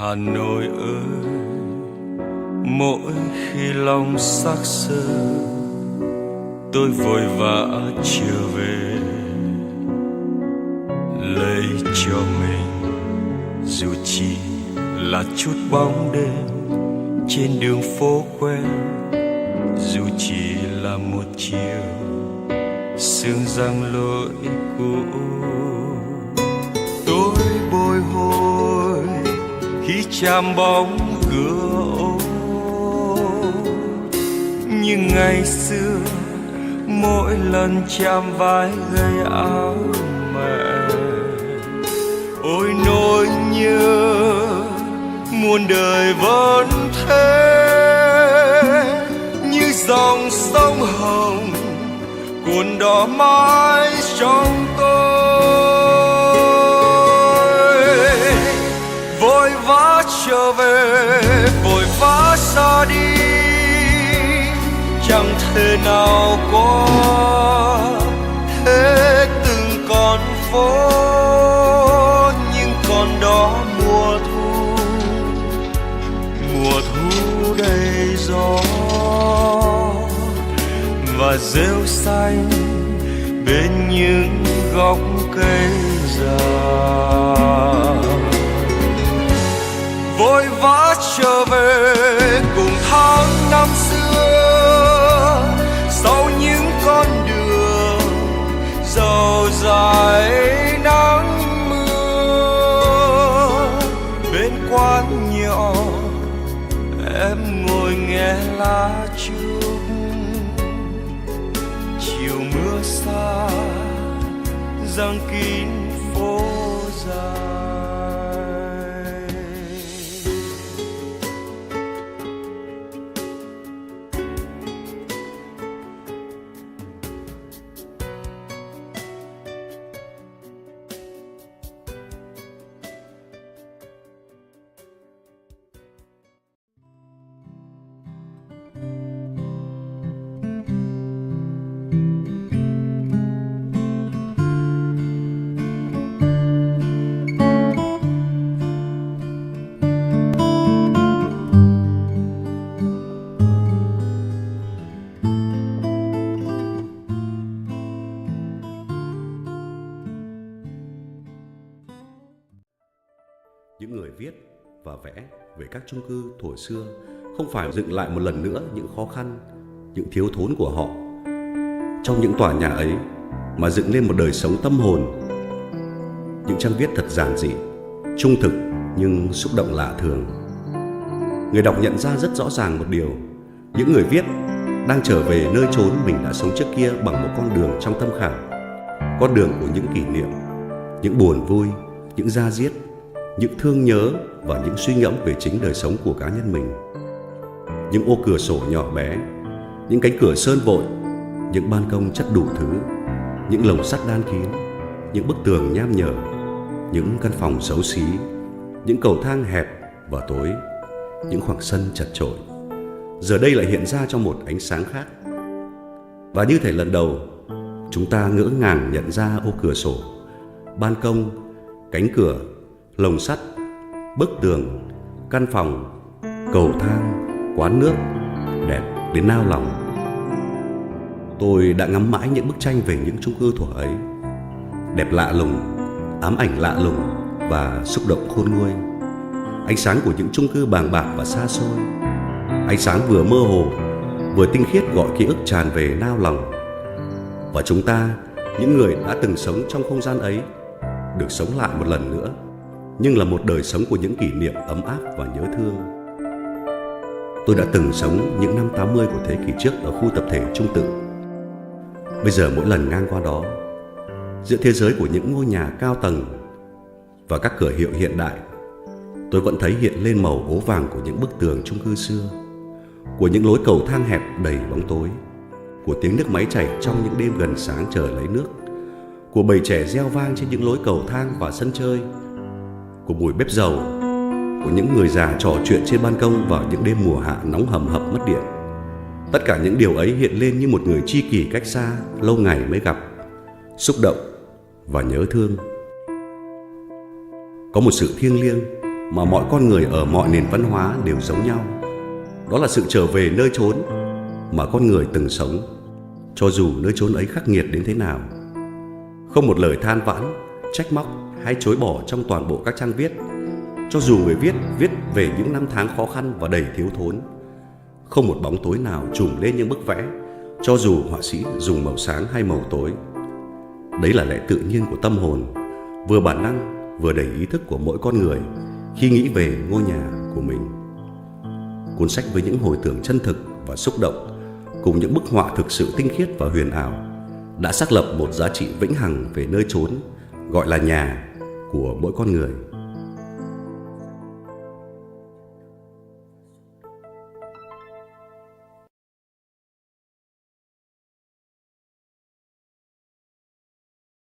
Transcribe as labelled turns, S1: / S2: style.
S1: Hà Nội ơi, mỗi khi lòng xác xơ, tôi vội vã trở về lấy cho mình dù chỉ là chút bóng đêm trên đường phố quen, dù chỉ là một chiều sương giăng lối cũ. Tôi bồi hồi khi chạm bóng cửa ô, nhưng ngày xưa mỗi lần chạm vai gầy áo mẹ, ôi nỗi nhớ muôn đời vẫn thế, như dòng sông Hồng cuồn đỏ mãi trong tôi. Vội vã trở về, vội vã xa đi, chẳng thể nào có hết từng con phố, nhưng còn đó mùa thu đầy gió và rêu xanh bên những gốc cây già. Vội vã trở về cùng tháng năm xưa, sau những con đường dầu dài nắng mưa, bên quán nhỏ em ngồi nghe lá trúc, chiều mưa xa giăng kín phố dài.
S2: Những người viết và vẽ về các chung cư thuở xưa không phải dựng lại một lần nữa những khó khăn, những thiếu thốn của họ trong những tòa nhà ấy, mà dựng lên một đời sống tâm hồn. Những trang viết thật giản dị, trung thực nhưng xúc động lạ thường. Người đọc nhận ra rất rõ ràng một điều: những người viết đang trở về nơi chốn mình đã sống trước kia bằng một con đường trong tâm khảm, con đường của những kỷ niệm, những buồn vui, những da diết, những thương nhớ và những suy ngẫm về chính đời sống của cá nhân mình. Những ô cửa sổ nhỏ bé, những cánh cửa sơn vội, những ban công chất đủ thứ, những lồng sắt đan kín, những bức tường nham nhở, những căn phòng xấu xí, những cầu thang hẹp và tối, những khoảng sân chật chội, giờ đây lại hiện ra trong một ánh sáng khác. Và như thể lần đầu, chúng ta ngỡ ngàng nhận ra ô cửa sổ, ban công, cánh cửa, lồng sắt, bức tường, căn phòng, cầu thang, quán nước đẹp đến nao lòng. Tôi đã ngắm mãi những bức tranh về những chung cư thuở ấy, đẹp lạ lùng, ám ảnh lạ lùng và xúc động khôn nguôi. Ánh sáng của những chung cư bàng bạc và xa xôi, ánh sáng vừa mơ hồ vừa tinh khiết gọi ký ức tràn về nao lòng. Và chúng ta, những người đã từng sống trong không gian ấy, được sống lại một lần nữa, nhưng là một đời sống của những kỷ niệm ấm áp và nhớ thương. Tôi đã từng sống những năm 80 của thế kỷ trước ở khu tập thể Trung Tự. Bây giờ mỗi lần ngang qua đó, giữa thế giới của những ngôi nhà cao tầng và các cửa hiệu hiện đại, tôi vẫn thấy hiện lên màu ố vàng của những bức tường chung cư xưa, của những lối cầu thang hẹp đầy bóng tối, của tiếng nước máy chảy trong những đêm gần sáng chờ lấy nước, của bầy trẻ reo vang trên những lối cầu thang và sân chơi, của mùi bếp dầu, của những người già trò chuyện trên ban công vào những đêm mùa hạ nóng hầm hập mất điện. Tất cả những điều ấy hiện lên như một người tri kỷ cách xa, lâu ngày mới gặp, xúc động và nhớ thương. Có một sự thiêng liêng, mà mọi con người ở mọi nền văn hóa đều giống nhau. Đó là sự trở về nơi chốn mà con người từng sống, cho dù nơi chốn ấy khắc nghiệt đến thế nào. Không một lời than vãn, trách móc hay chối bỏ trong toàn bộ các trang viết, cho dù người viết về những năm tháng khó khăn và đầy thiếu thốn. Không một bóng tối nào trùm lên những bức vẽ, cho dù họa sĩ dùng màu sáng hay màu tối. Đấy là lẽ tự nhiên của tâm hồn, vừa bản năng vừa đầy ý thức của mỗi con người khi nghĩ về ngôi nhà của mình. Cuốn sách với những hồi tưởng chân thực và xúc động, cùng những bức họa thực sự tinh khiết và huyền ảo, đã xác lập một giá trị vĩnh hằng về nơi chốn gọi là nhà của mỗi con người.